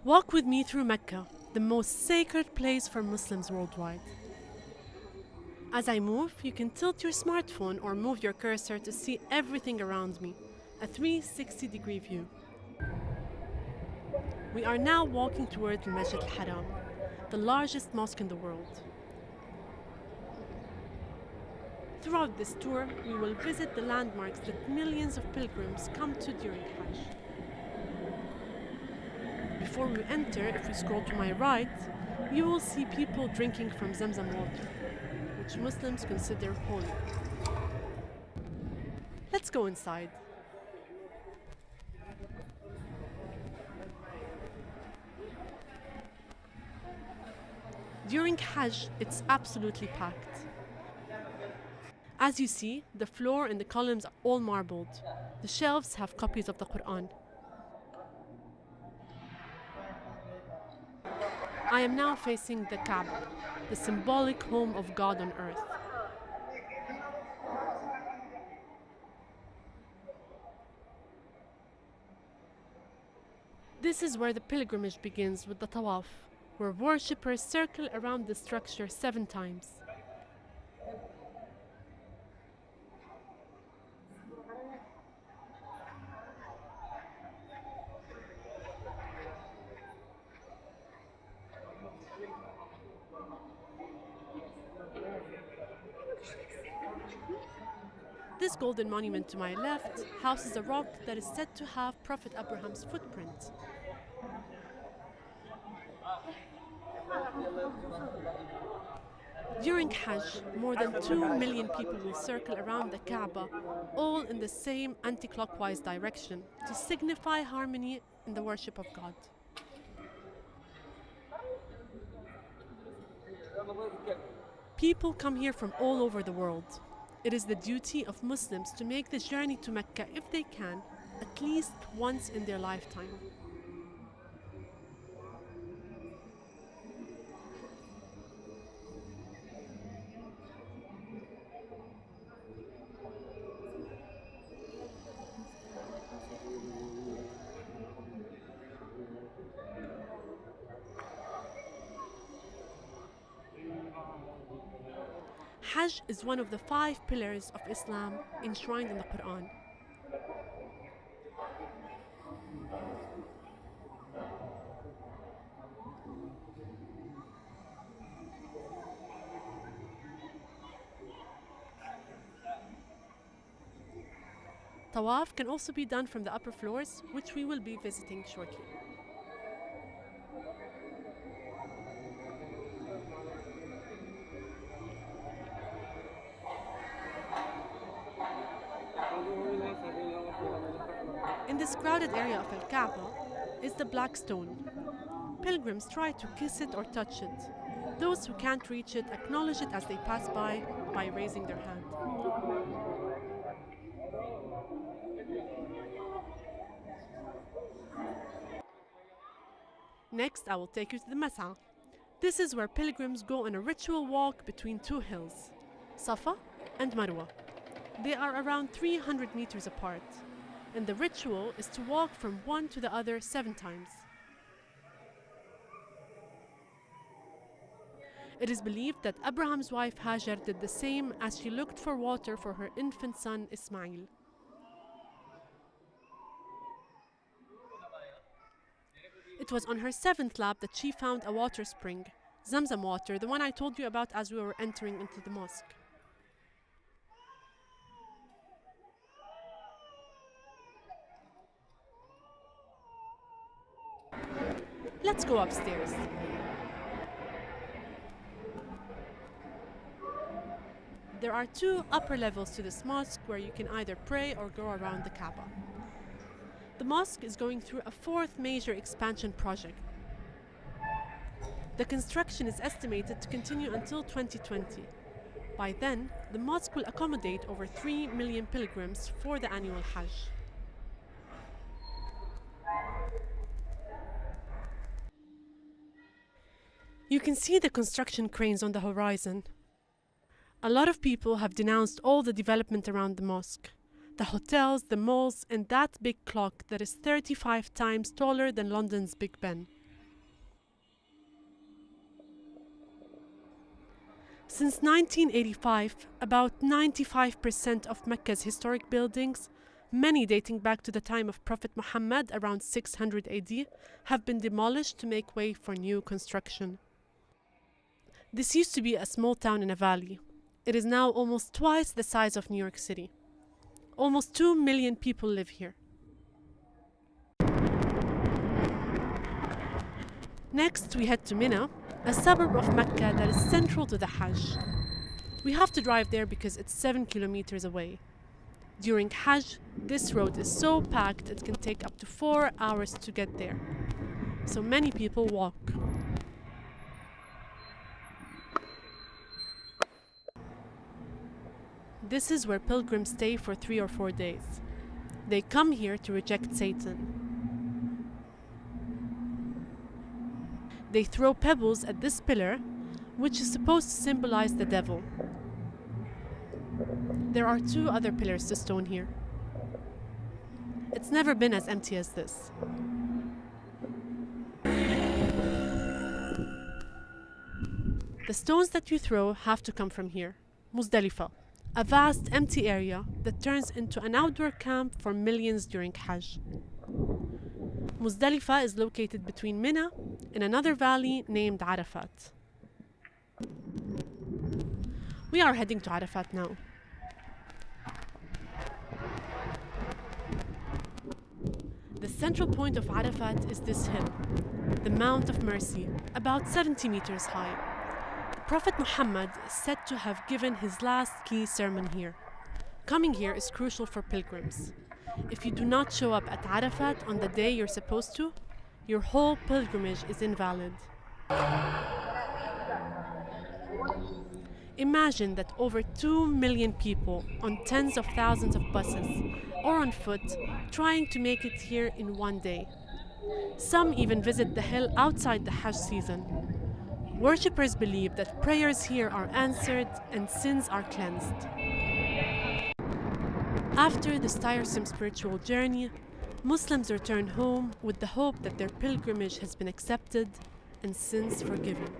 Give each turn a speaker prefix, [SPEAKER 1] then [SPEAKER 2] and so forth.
[SPEAKER 1] Walk with me through Mecca, the most sacred place for Muslims worldwide. As I move, you can tilt your smartphone or move your cursor to see everything around me, a 360-degree view. We are now walking towards the Masjid al-Haram, the largest mosque in the world. Throughout this tour, we will visit the landmarks that millions of pilgrims come to during Hajj. Before we enter, if we scroll to my right, you will see people drinking from Zamzam water, which Muslims consider holy. Let's go inside. During Hajj, it's absolutely packed. As you see, the floor and the columns are all marbled. The shelves have copies of the Quran. I am now facing the Kaaba, the symbolic home of God on earth. This is where the pilgrimage begins with the tawaf, where worshippers circle around the structure 7 times. This golden monument to my left houses a rock that is said to have Prophet Abraham's footprint. During Hajj, more than 2 million people will circle around the Kaaba, all in the same anti-clockwise direction, to signify harmony in the worship of God. People come here from all over the world. It is the duty of Muslims to make the journey to Mecca, if they can, at least once in their lifetime. Hajj is one of the 5 pillars of Islam enshrined in the Quran. Tawaf can also be done from the upper floors, which we will be visiting shortly. In this crowded area of Al-Kaaba is the black stone. Pilgrims try to kiss it or touch it. Those who can't reach it acknowledge it as they pass by raising their hand. Next, I will take you to the Mas'a. This is where pilgrims go on a ritual walk between 2 hills, Safa and Marwa. They are around 300 meters apart, and the ritual is to walk from one to the other 7 times. It is believed that Abraham's wife Hajar did the same as she looked for water for her infant son Ismail. It was on her 7th lap that she found a water spring, Zamzam water, the one I told you about as we were entering into the mosque. Let's go upstairs. There are 2 upper levels to this mosque where you can either pray or go around the Kaaba. The mosque is going through a 4th major expansion project. The construction is estimated to continue until 2020. By then, the mosque will accommodate over 3 million pilgrims for the annual Hajj. You can see the construction cranes on the horizon. A lot of people have denounced all the development around the mosque. The hotels, the malls, and that big clock that is 35 times taller than London's Big Ben. Since 1985, about 95% of Mecca's historic buildings, many dating back to the time of Prophet Muhammad around 600 AD, have been demolished to make way for new construction. This used to be a small town in a valley. It is now almost twice the size of New York City. Almost 2 million people live here. Next, we head to Mina, a suburb of Mecca that is central to the Hajj. We have to drive there because it's 7 kilometers away. During Hajj, this road is so packed it can take up to 4 hours to get there. So many people walk. This is where pilgrims stay for 3 or 4 days. They come here to reject Satan. They throw pebbles at this pillar, which is supposed to symbolize the devil. There are 2 other pillars to stone here. It's never been as empty as this. The stones that you throw have to come from here, Muzdalifah, a vast empty area that turns into an outdoor camp for millions during Hajj. Muzdalifah is located between Mina and another valley named Arafat. We are heading to Arafat now. The central point of Arafat is this hill, the Mount of Mercy, about 70 meters high. Prophet Muhammad is said to have given his last key sermon here. Coming here is crucial for pilgrims. If you do not show up at Arafat on the day you're supposed to, your whole pilgrimage is invalid. Imagine that over 2 million people on tens of thousands of buses or on foot trying to make it here in one day. Some even visit the hill outside the Hajj season. Worshippers believe that prayers here are answered and sins are cleansed. After this tiresome spiritual journey, Muslims return home with the hope that their pilgrimage has been accepted and sins forgiven.